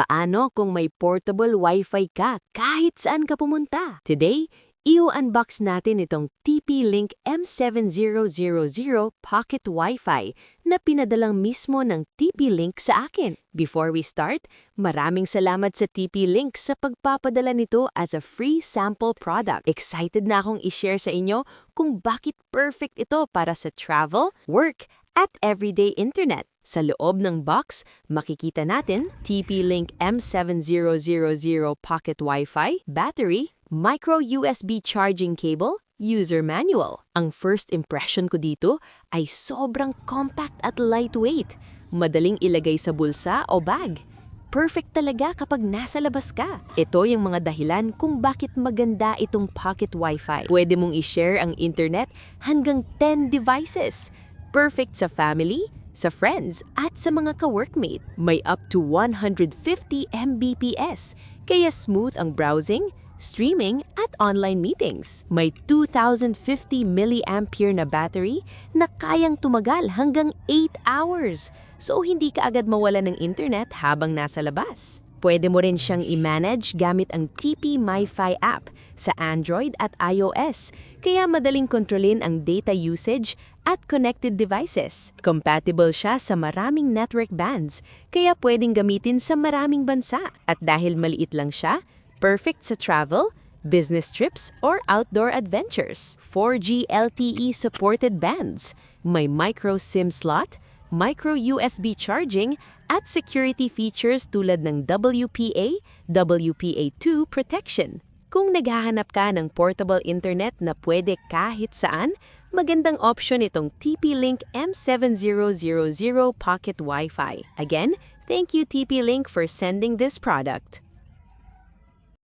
Paano kung may portable Wi-Fi ka kahit saan ka pumunta? Today, i-unbox natin itong TP-Link M7000 Pocket Wi-Fi na pinadalang mismo ng TP-Link sa akin. Before we start, maraming salamat sa TP-Link sa pagpapadala nito as a free sample product. Excited na akong i-share sa inyo kung bakit perfect ito para sa travel, work, at everyday internet. Sa loob ng box, makikita natin TP-Link M7000 Pocket Wi-Fi, battery, micro USB charging cable, user manual. Ang first impression ko dito ay sobrang compact at lightweight. Madaling ilagay sa bulsa o bag. Perfect talaga kapag nasa labas ka. Ito yung mga dahilan kung bakit maganda itong pocket Wi-Fi. Pwede mong i-share ang internet hanggang 10 devices. Perfect sa family, sa friends, at sa mga ka-workmate. May up to 150 Mbps, kaya smooth ang browsing, streaming, at online meetings. May 2,050 mAh na battery na kayang tumagal hanggang 8 hours. So hindi ka agad mawala ng internet habang nasa labas. Pwede mo rin siyang i-manage gamit ang TP MiFi app sa Android at iOS, kaya madaling kontrolin ang data usage at connected devices. Compatible siya sa maraming network bands, kaya pwedeng gamitin sa maraming bansa. At dahil maliit lang siya, perfect sa travel, business trips, or outdoor adventures. 4G LTE supported bands, may micro SIM slot, micro USB charging, at security features tulad ng WPA, WPA2 protection. Kung naghahanap ka ng portable internet na pwede kahit saan, magandang option itong TP-Link M7000 Pocket Wi-Fi. Again, thank you TP-Link for sending this product.